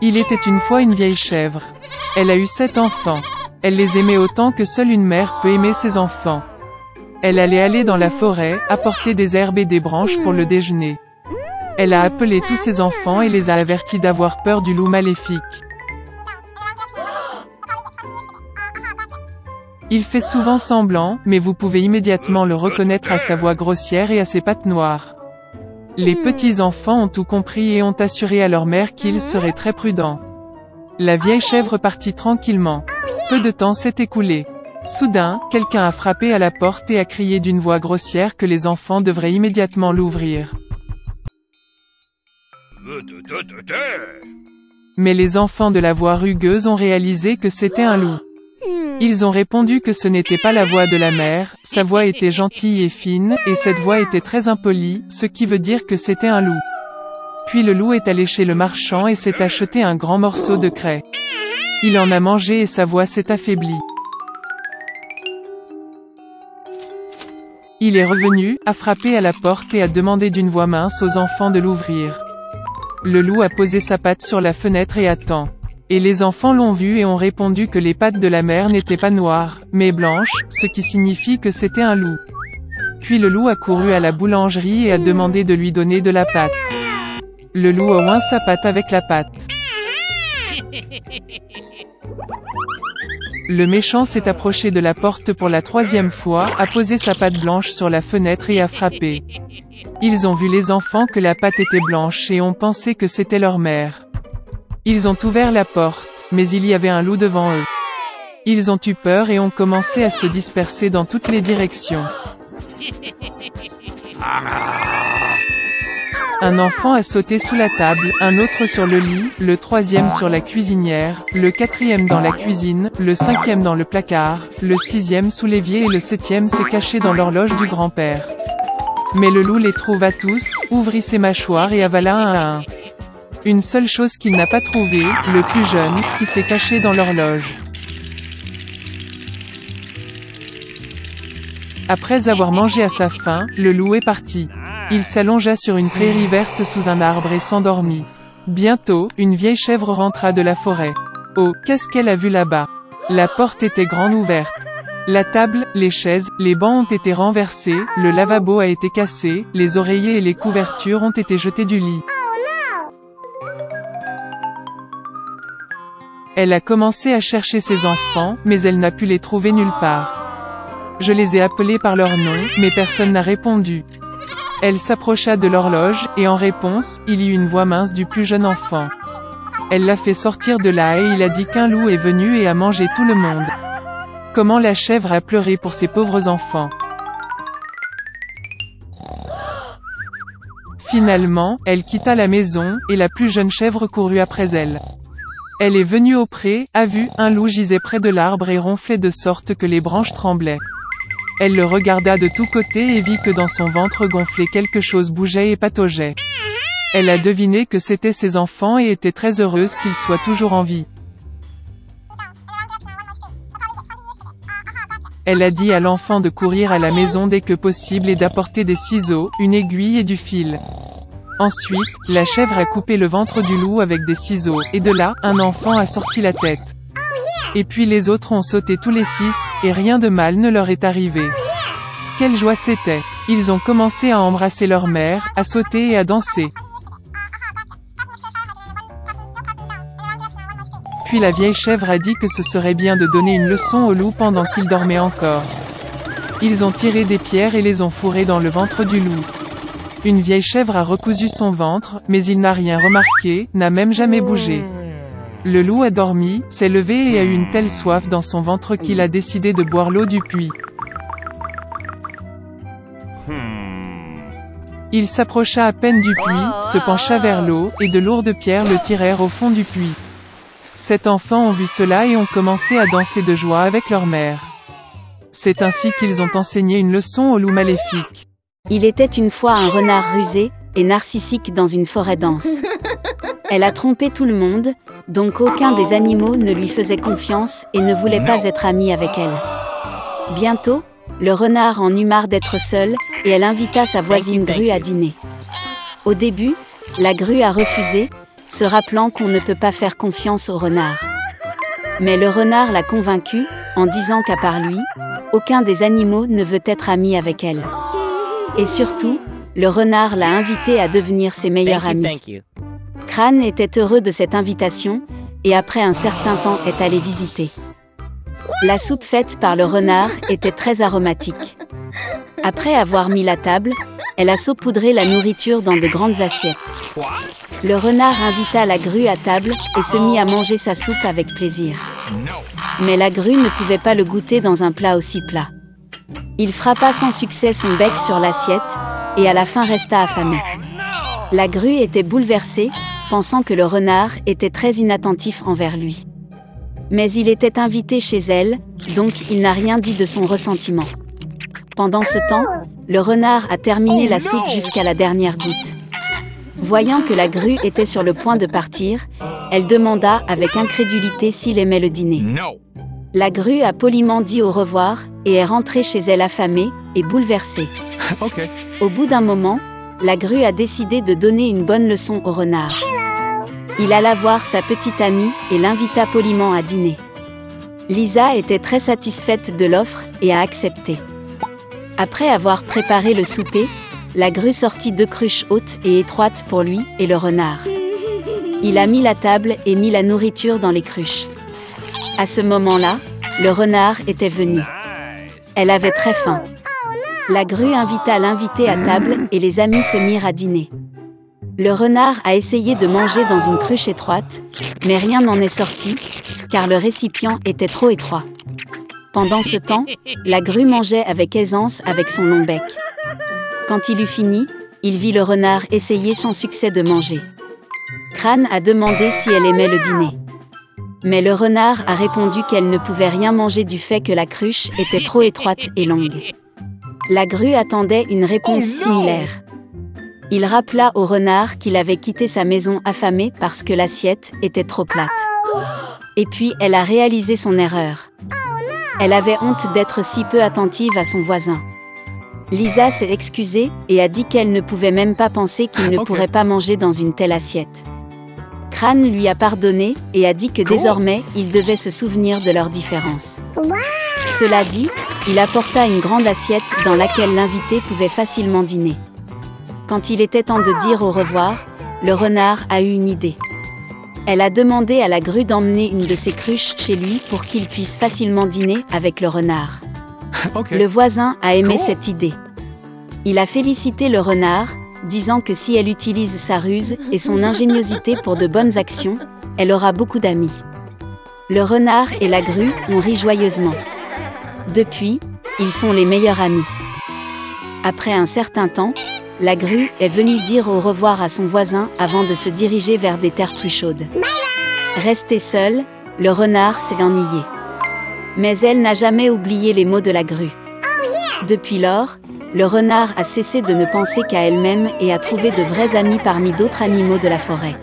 Il était une fois une vieille chèvre. Elle a eu 7 enfants. Elle les aimait autant que seule une mère peut aimer ses enfants. Elle allait aller dans la forêt, apporter des herbes et des branches pour le déjeuner. Elle a appelé tous ses enfants et les a avertis d'avoir peur du loup maléfique. Il fait souvent semblant, mais vous pouvez immédiatement le reconnaître à sa voix grossière et à ses pattes noires. Les petits enfants ont tout compris et ont assuré à leur mère qu'ils seraient très prudents. La vieille chèvre partit tranquillement. Peu de temps s'est écoulé. Soudain, quelqu'un a frappé à la porte et a crié d'une voix grossière que les enfants devraient immédiatement l'ouvrir. Mais les enfants de la voix rugueuse ont réalisé que c'était un loup. Ils ont répondu que ce n'était pas la voix de la mère, sa voix était gentille et fine, et cette voix était très impolie, ce qui veut dire que c'était un loup. Puis le loup est allé chez le marchand et s'est acheté un grand morceau de craie. Il en a mangé et sa voix s'est affaiblie. Il est revenu, a frappé à la porte et a demandé d'une voix mince aux enfants de l'ouvrir. Le loup a posé sa patte sur la fenêtre et attend. Et les enfants l'ont vu et ont répondu que les pattes de la mère n'étaient pas noires, mais blanches, ce qui signifie que c'était un loup. Puis le loup a couru à la boulangerie et a demandé de lui donner de la pâte. Le loup a oint sa patte avec la pâte. Le méchant s'est approché de la porte pour la 3e fois, a posé sa patte blanche sur la fenêtre et a frappé. Ils ont vu les enfants que la patte était blanche et ont pensé que c'était leur mère. Ils ont ouvert la porte, mais il y avait un loup devant eux. Ils ont eu peur et ont commencé à se disperser dans toutes les directions. Un enfant a sauté sous la table, un autre sur le lit, le 3e sur la cuisinière, le 4e dans la cuisine, le 5e dans le placard, le 6e sous l'évier et le 7e s'est caché dans l'horloge du grand-père. Mais le loup les trouva tous, ouvrit ses mâchoires et avala un à un. Une seule chose qu'il n'a pas trouvée, le plus jeune, qui s'est caché dans l'horloge. Après avoir mangé à sa faim, le loup est parti. Il s'allongea sur une prairie verte sous un arbre et s'endormit. Bientôt, une vieille chèvre rentra de la forêt. Oh, qu'est-ce qu'elle a vu là-bas? La porte était grande ouverte. La table, les chaises, les bancs ont été renversés, le lavabo a été cassé, les oreillers et les couvertures ont été jetés du lit. Elle a commencé à chercher ses enfants, mais elle n'a pu les trouver nulle part. Je les ai appelés par leur nom, mais personne n'a répondu. Elle s'approcha de l'horloge, et en réponse, il y eut une voix mince du plus jeune enfant. Elle l'a fait sortir de là et il a dit qu'un loup est venu et a mangé tout le monde. Comment la chèvre a pleuré pour ses pauvres enfants. Finalement, elle quitta la maison, et la plus jeune chèvre courut après elle. Elle est venue au pré, a vu, un loup gisait près de l'arbre et ronflait de sorte que les branches tremblaient. Elle le regarda de tous côtés et vit que dans son ventre gonflé quelque chose bougeait et pataugeait. Elle a deviné que c'étaient ses enfants et était très heureuse qu'ils soient toujours en vie. Elle a dit à l'enfant de courir à la maison dès que possible et d'apporter des ciseaux, une aiguille et du fil. Ensuite, la chèvre a coupé le ventre du loup avec des ciseaux, et de là, un enfant a sorti la tête. Et puis les autres ont sauté tous les 6, et rien de mal ne leur est arrivé. Quelle joie c'était! Ils ont commencé à embrasser leur mère, à sauter et à danser. Puis la vieille chèvre a dit que ce serait bien de donner une leçon au loup pendant qu'il dormait encore. Ils ont tiré des pierres et les ont fourrées dans le ventre du loup. Une vieille chèvre a recousu son ventre, mais il n'a rien remarqué, n'a même jamais bougé. Le loup a dormi, s'est levé et a eu une telle soif dans son ventre qu'il a décidé de boire l'eau du puits. Il s'approcha à peine du puits, se pencha vers l'eau, et de lourdes pierres le tirèrent au fond du puits. 7 enfants ont vu cela et ont commencé à danser de joie avec leur mère. C'est ainsi qu'ils ont enseigné une leçon au loup maléfique. Il était une fois un renard rusé et narcissique dans une forêt dense. Elle a trompé tout le monde, donc aucun des animaux ne lui faisait confiance et ne voulait pas être ami avec elle. Bientôt, le renard en eut marre d'être seul, et elle invita sa voisine grue à dîner. Au début, la grue a refusé, se rappelant qu'on ne peut pas faire confiance au renard. Mais le renard l'a convaincue, en disant qu'à part lui, aucun des animaux ne veut être ami avec elle. Et surtout, le renard l'a invitée à devenir ses meilleurs amis. Crâne était heureux de cette invitation, et après un certain temps est allé visiter. La soupe faite par le renard était très aromatique. Après avoir mis la table, elle a saupoudré la nourriture dans de grandes assiettes. Le renard invita la grue à table et se mit à manger sa soupe avec plaisir. Mais la grue ne pouvait pas le goûter dans un plat aussi plat. Il frappa sans succès son bec sur l'assiette, et à la fin resta affamé. La grue était bouleversée, pensant que le renard était très inattentif envers lui. Mais il était invité chez elle, donc il n'a rien dit de son ressentiment. Pendant ce temps, le renard a terminé la soupe jusqu'à la dernière goutte. Voyant que la grue était sur le point de partir, elle demanda avec incrédulité s'il aimait le dîner. La grue a poliment dit au revoir et est rentrée chez elle affamée et bouleversée. Au bout d'un moment, la grue a décidé de donner une bonne leçon au renard. Il alla voir sa petite amie et l'invita poliment à dîner. Lisa était très satisfaite de l'offre et a accepté. Après avoir préparé le souper, la grue sortit 2 cruches hautes et étroites pour lui et le renard. Il a mis la table et mis la nourriture dans les cruches. À ce moment-là, le renard était venu. Elle avait très faim. La grue invita l'invité à table et les amis se mirent à dîner. Le renard a essayé de manger dans une cruche étroite, mais rien n'en est sorti, car le récipient était trop étroit. Pendant ce temps, la grue mangeait avec aisance avec son long bec. Quand il eut fini, il vit le renard essayer sans succès de manger. Crâne a demandé si elle aimait le dîner. Mais le renard a répondu qu'elle ne pouvait rien manger du fait que la cruche était trop étroite et longue. La grue attendait une réponse similaire. Il rappela au renard qu'il avait quitté sa maison affamé parce que l'assiette était trop plate. Et puis elle a réalisé son erreur. Elle avait honte d'être si peu attentive à son voisin. Lisa s'est excusée et a dit qu'elle ne pouvait même pas penser qu'il ne pourrait pas manger dans une telle assiette. Crâne lui a pardonné et a dit que désormais, il devait se souvenir de leurs différences. Cela dit, il apporta une grande assiette dans laquelle l'invité pouvait facilement dîner. Quand il était temps de dire au revoir, le renard a eu une idée. Elle a demandé à la grue d'emmener une de ses cruches chez lui pour qu'il puisse facilement dîner avec le renard. Le voisin a aimé cette idée. Il a félicité le renard, disant que si elle utilise sa ruse et son ingéniosité pour de bonnes actions, elle aura beaucoup d'amis. Le renard et la grue ont ri joyeusement. Depuis, ils sont les meilleurs amis. Après un certain temps, la grue est venue dire au revoir à son voisin avant de se diriger vers des terres plus chaudes. Resté seul, le renard s'est ennuyé. Mais elle n'a jamais oublié les mots de la grue. Depuis lors, le renard a cessé de ne penser qu'à elle-même et a trouvé de vrais amis parmi d'autres animaux de la forêt.